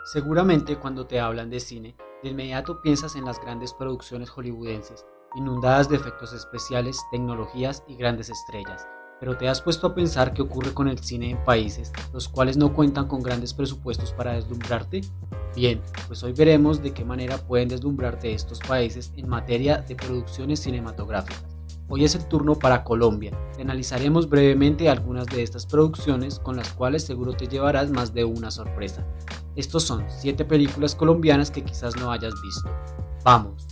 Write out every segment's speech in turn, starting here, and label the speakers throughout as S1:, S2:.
S1: Seguramente cuando te hablan de cine, de inmediato piensas en las grandes producciones hollywoodenses, inundadas de efectos especiales, tecnologías y grandes estrellas. Pero ¿te has puesto a pensar qué ocurre con el cine en países los cuales no cuentan con grandes presupuestos para deslumbrarte? Bien, pues hoy veremos de qué manera pueden deslumbrarte estos países en materia de producciones cinematográficas. Hoy es el turno para Colombia. Te analizaremos brevemente algunas de estas producciones con las cuales seguro te llevarás más de una sorpresa. Estos son 7 películas colombianas que quizás no hayas visto. ¡Vamos!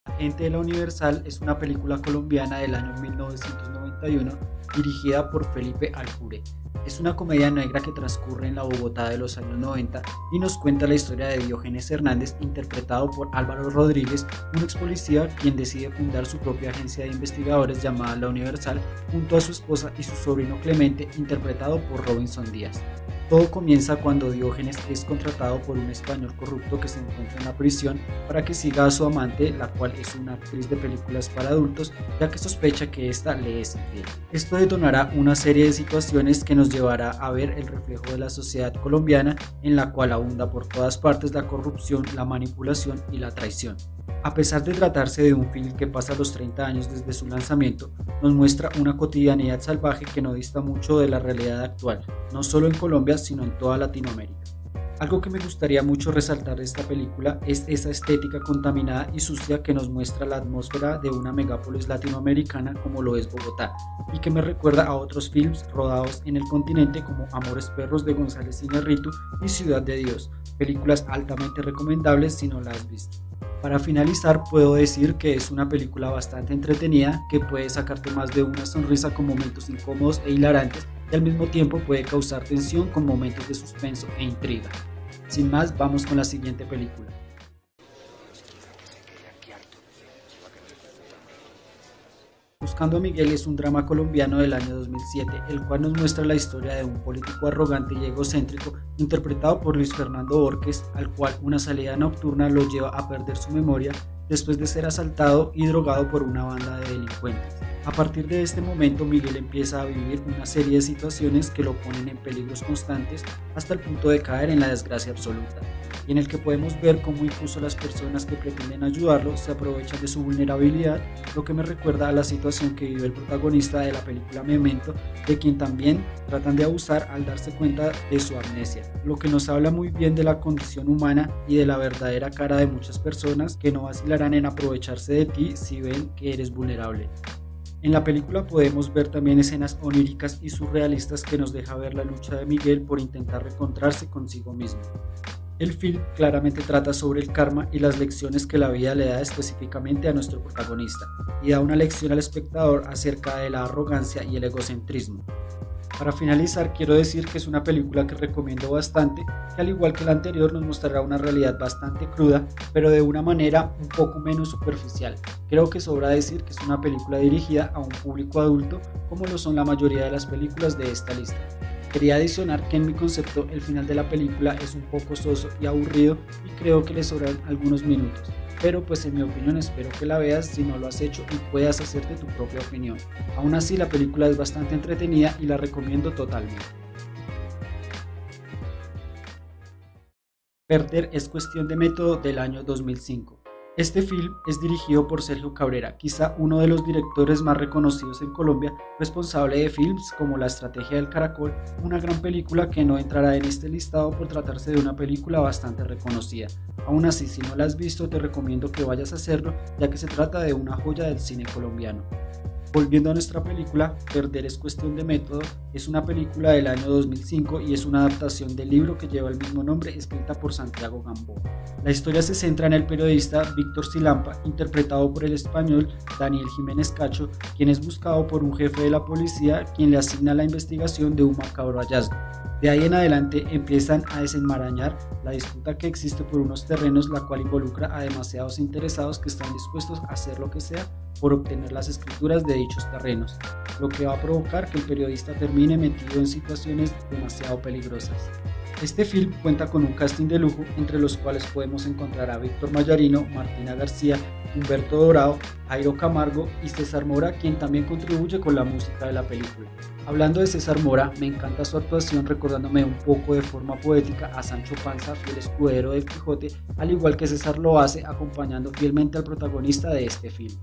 S1: Agente de la Universal es una película colombiana del año 1991 dirigida por Felipe Aljure. Es una comedia negra que transcurre en la Bogotá de los años 90 y nos cuenta la historia de Diógenes Hernández, interpretado por Álvaro Rodríguez, un ex policía quien decide fundar su propia agencia de investigadores llamada La Universal junto a su esposa y su sobrino Clemente, interpretado por Robinson Díaz. Todo comienza cuando Diógenes es contratado por un español corrupto que se encuentra en la prisión para que siga a su amante, la cual es una actriz de películas para adultos, ya que sospecha que ésta le es infiel. Esto detonará una serie de situaciones que nos llevará a ver el reflejo de la sociedad colombiana, en la cual abunda por todas partes la corrupción, la manipulación y la traición. A pesar de tratarse de un film que pasa los 30 años desde su lanzamiento, nos muestra una cotidianidad salvaje que no dista mucho de la realidad actual, no solo en Colombia, sino en toda Latinoamérica. Algo que me gustaría mucho resaltar de esta película es esa estética contaminada y sucia que nos muestra la atmósfera de una megápolis latinoamericana como lo es Bogotá, y que me recuerda a otros films rodados en el continente como Amores Perros de González Iñárritu y Ciudad de Dios, películas altamente recomendables si no las has visto. Para finalizar, puedo decir que es una película bastante entretenida que puede sacarte más de una sonrisa con momentos incómodos e hilarantes y al mismo tiempo puede causar tensión con momentos de suspenso e intriga. Sin más, vamos con la siguiente película. Buscando a Miguel es un drama colombiano del año 2007, el cual nos muestra la historia de un político arrogante y egocéntrico interpretado por Luis Fernando Borges, al cual una salida nocturna lo lleva a perder su memoria después de ser asaltado y drogado por una banda de delincuentes. A partir de este momento, Miguel empieza a vivir una serie de situaciones que lo ponen en peligros constantes hasta el punto de caer en la desgracia absoluta, y en el que podemos ver cómo incluso las personas que pretenden ayudarlo se aprovechan de su vulnerabilidad, lo que me recuerda a la situación que vive el protagonista de la película Memento, de quien también tratan de abusar al darse cuenta de su amnesia, lo que nos habla muy bien de la condición humana y de la verdadera cara de muchas personas que no vacilarán en aprovecharse de ti si ven que eres vulnerable. En la película podemos ver también escenas oníricas y surrealistas que nos deja ver la lucha de Miguel por intentar reencontrarse consigo mismo. El film claramente trata sobre el karma y las lecciones que la vida le da específicamente a nuestro protagonista, y da una lección al espectador acerca de la arrogancia y el egocentrismo. Para finalizar, quiero decir que es una película que recomiendo bastante, que al igual que la anterior nos mostrará una realidad bastante cruda, pero de una manera un poco menos superficial. Creo que sobra decir que es una película dirigida a un público adulto, como lo son la mayoría de las películas de esta lista. Quería adicionar que en mi concepto el final de la película es un poco soso y aburrido y creo que le sobran algunos minutos. Pero pues en mi opinión espero que la veas si no lo has hecho y puedas hacerte tu propia opinión. Aún así la película es bastante entretenida y la recomiendo totalmente. Perder es cuestión de método del año 2005. Este film es dirigido por Sergio Cabrera, quizá uno de los directores más reconocidos en Colombia, responsable de films como La Estrategia del Caracol, una gran película que no entrará en este listado por tratarse de una película bastante reconocida. Aún así, si no la has visto, te recomiendo que vayas a hacerlo, ya que se trata de una joya del cine colombiano. Volviendo a nuestra película, Perder es cuestión de método, es una película del año 2005 y es una adaptación del libro que lleva el mismo nombre, escrita por Santiago Gamboa. La historia se centra en el periodista Víctor Silampa, interpretado por el español Daniel Jiménez Cacho, quien es buscado por un jefe de la policía quien le asigna la investigación de un macabro hallazgo. De ahí en adelante empiezan a desenmarañar la disputa que existe por unos terrenos, la cual involucra a demasiados interesados que están dispuestos a hacer lo que sea por obtener las escrituras de dichos terrenos, lo que va a provocar que el periodista termine metido en situaciones demasiado peligrosas. Este film cuenta con un casting de lujo, entre los cuales podemos encontrar a Víctor Mallarino, Martina García, Humberto Dorao, Jairo Camargo y César Mora, quien también contribuye con la música de la película. Hablando de César Mora, me encanta su actuación, recordándome un poco de forma poética a Sancho Panza, fiel escudero del Quijote, al igual que César lo hace acompañando fielmente al protagonista de este film.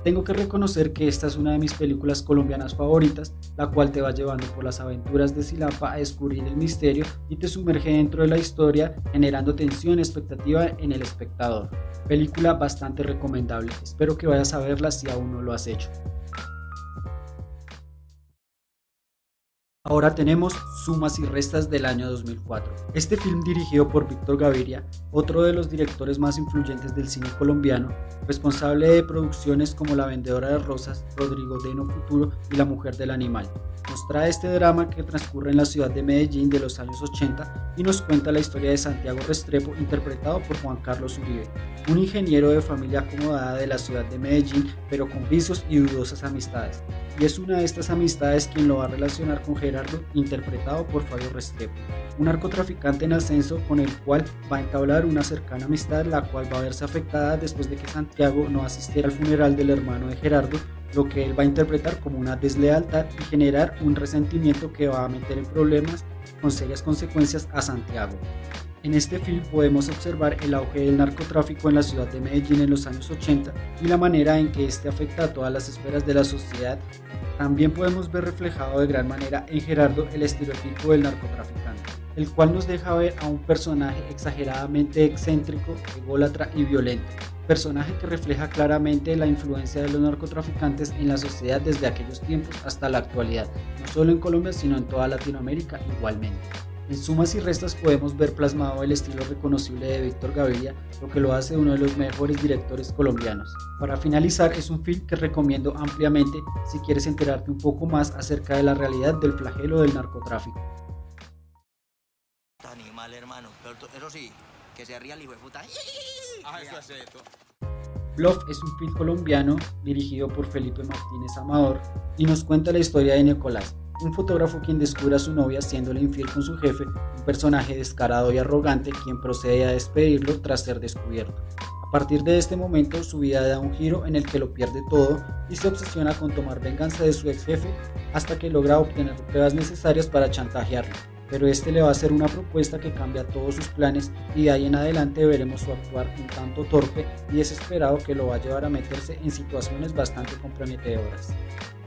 S1: Tengo que reconocer que esta es una de mis películas colombianas favoritas, la cual te va llevando por las aventuras de Silapa a descubrir el misterio y te sumerge dentro de la historia, generando tensión y expectativa en el espectador. Película bastante recomendable, espero que vayas a verla si aún no lo has hecho. Ahora tenemos Sumas y Restas del año 2004. Este film, dirigido por Víctor Gaviria, otro de los directores más influyentes del cine colombiano, responsable de producciones como La Vendedora de Rosas, Rodrigo Deno Futuro y La Mujer del Animal. Nos trae este drama que transcurre en la ciudad de Medellín de los años 80 y nos cuenta la historia de Santiago Restrepo, interpretado por Juan Carlos Uribe, un ingeniero de familia acomodada de la ciudad de Medellín, pero con vicios y dudosas amistades. Y es una de estas amistades quien lo va a relacionar con Gerardo, interpretado por Fabio Restrepo, un narcotraficante en ascenso con el cual va a entablar una cercana amistad, la cual va a verse afectada después de que Santiago no asistiera al funeral del hermano de Gerardo, lo que él va a interpretar como una deslealtad y generar un resentimiento que va a meter en problemas con serias consecuencias a Santiago. En este film podemos observar el auge del narcotráfico en la ciudad de Medellín en los años 80 y la manera en que este afecta a todas las esferas de la sociedad. También podemos ver reflejado de gran manera en Gerardo el estereotipo del narcotraficante, el cual nos deja ver a un personaje exageradamente excéntrico, ególatra y violento, personaje que refleja claramente la influencia de los narcotraficantes en la sociedad desde aquellos tiempos hasta la actualidad, no solo en Colombia sino en toda Latinoamérica igualmente. En Sumas y Restas podemos ver plasmado el estilo reconocible de Víctor Gaviria, lo que lo hace uno de los mejores directores colombianos. Para finalizar, es un film que recomiendo ampliamente si quieres enterarte un poco más acerca de la realidad del flagelo del narcotráfico.
S2: Animal, hermano, pero eso sí, que se ría el hijo de puta.
S3: Eso es esto.
S1: Bluff es un film colombiano dirigido por Felipe Martínez Amador y nos cuenta la historia de Nicolás, un fotógrafo quien descubre a su novia siéndole infiel con su jefe, un personaje descarado y arrogante quien procede a despedirlo tras ser descubierto. A partir de este momento su vida da un giro en el que lo pierde todo y se obsesiona con tomar venganza de su ex jefe hasta que logra obtener pruebas necesarias para chantajearlo, pero este le va a hacer una propuesta que cambia todos sus planes y de ahí en adelante veremos su actuar un tanto torpe y desesperado que lo va a llevar a meterse en situaciones bastante comprometedoras.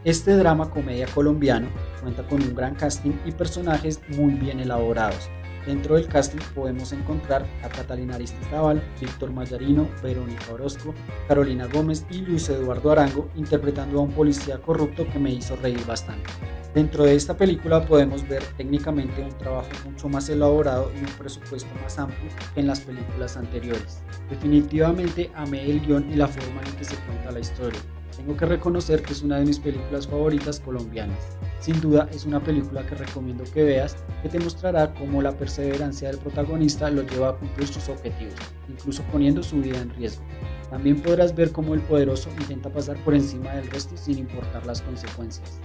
S1: Este drama comedia colombiano cuenta con un gran casting y personajes muy bien elaborados. Dentro del casting podemos encontrar a Catalina Aristizábal, Víctor Mallarino, Verónica Orozco, Carolina Gómez y Luis Eduardo Arango interpretando a un policía corrupto que me hizo reír bastante. Dentro de esta película podemos ver técnicamente un trabajo mucho más elaborado y un presupuesto más amplio que en las películas anteriores. Definitivamente amé el guión y la forma en que se cuenta la historia. Tengo que reconocer que es una de mis películas favoritas colombianas. Sin duda es una película que recomiendo que veas, que te mostrará cómo la perseverancia del protagonista lo lleva a cumplir sus objetivos, incluso poniendo su vida en riesgo. También podrás ver cómo el poderoso intenta pasar por encima del resto sin importar las consecuencias.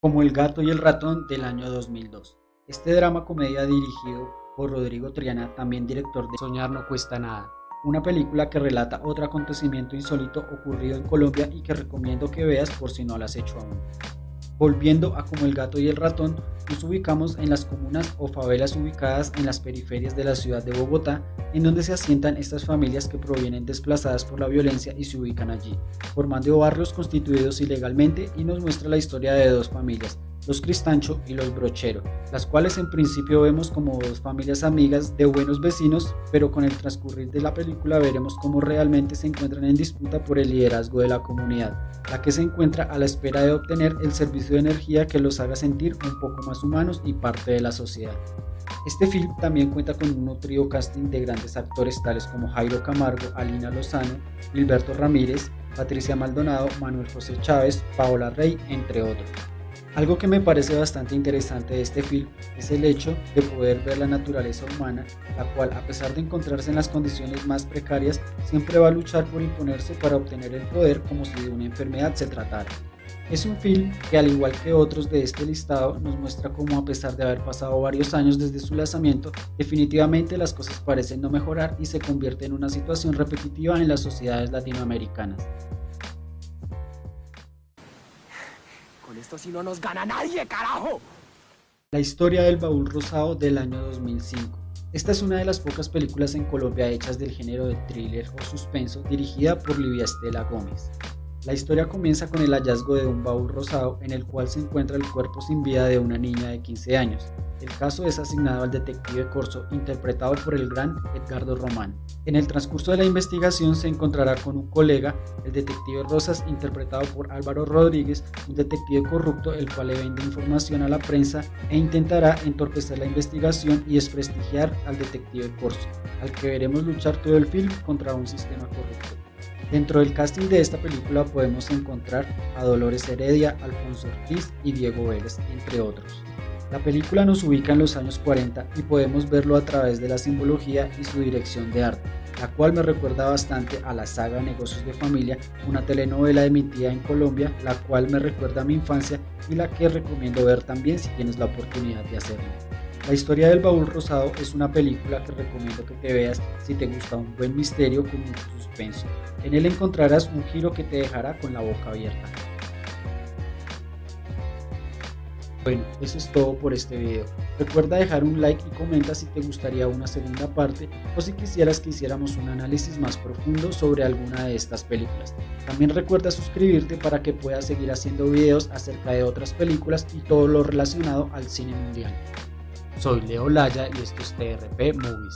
S1: Como El gato y el ratón del año 2002. Este drama comedia dirigido por Rodrigo Triana, también director de Soñar no cuesta nada, una película que relata otro acontecimiento insólito ocurrido en Colombia y que recomiendo que veas por si no lo has hecho aún. Volviendo a Como el gato y el ratón, nos ubicamos en las comunas o favelas ubicadas en las periferias de la ciudad de Bogotá, en donde se asientan estas familias que provienen desplazadas por la violencia y se ubican allí, formando barrios constituidos ilegalmente, y nos muestra la historia de dos familias, los Cristancho y los Brochero, las cuales en principio vemos como dos familias amigas de buenos vecinos, pero con el transcurrir de la película veremos cómo realmente se encuentran en disputa por el liderazgo de la comunidad, la que se encuentra a la espera de obtener el servicio de energía que los haga sentir un poco más humanos y parte de la sociedad. Este film también cuenta con un nutrido casting de grandes actores tales como Jairo Camargo, Alina Lozano, Gilberto Ramírez, Patricia Maldonado, Manuel José Chávez, Paola Rey, entre otros. Algo que me parece bastante interesante de este film es el hecho de poder ver la naturaleza humana, la cual, a pesar de encontrarse en las condiciones más precarias, siempre va a luchar por imponerse para obtener el poder como si de una enfermedad se tratara. Es un film que, al igual que otros de este listado, nos muestra cómo, a pesar de haber pasado varios años desde su lanzamiento, definitivamente las cosas parecen no mejorar y se convierte en una situación repetitiva en las sociedades latinoamericanas.
S4: Con esto sí no nos gana nadie, carajo.
S1: La historia del baúl rosado del año 2005. Esta es una de las pocas películas en Colombia hechas del género de thriller o suspenso, dirigida por Livia Estela Gómez. La historia comienza con el hallazgo de un baúl rosado en el cual se encuentra el cuerpo sin vida de una niña de 15 años. El caso es asignado al detective Corso, interpretado por el gran Edgardo Román. En el transcurso de la investigación se encontrará con un colega, el detective Rosas, interpretado por Álvaro Rodríguez, un detective corrupto el cual le vende información a la prensa e intentará entorpecer la investigación y desprestigiar al detective Corso, al que veremos luchar todo el film contra un sistema corrupto. Dentro del casting de esta película podemos encontrar a Dolores Heredia, Alfonso Ortiz y Diego Vélez, entre otros. La película nos ubica en los años 40 y podemos verlo a través de la simbología y su dirección de arte, la cual me recuerda bastante a la saga Negocios de Familia, una telenovela emitida en Colombia, la cual me recuerda a mi infancia y la que recomiendo ver también si tienes la oportunidad de hacerlo. La historia del baúl rosado es una película que recomiendo que te veas si te gusta un buen misterio con mucho suspenso. En él encontrarás un giro que te dejará con la boca abierta. Bueno, eso es todo por este video. Recuerda dejar un like y comenta si te gustaría una segunda parte o si quisieras que hiciéramos un análisis más profundo sobre alguna de estas películas. También recuerda suscribirte para que puedas seguir haciendo videos acerca de otras películas y todo lo relacionado al cine mundial. Soy Leo Laya y esto es TRP Movies.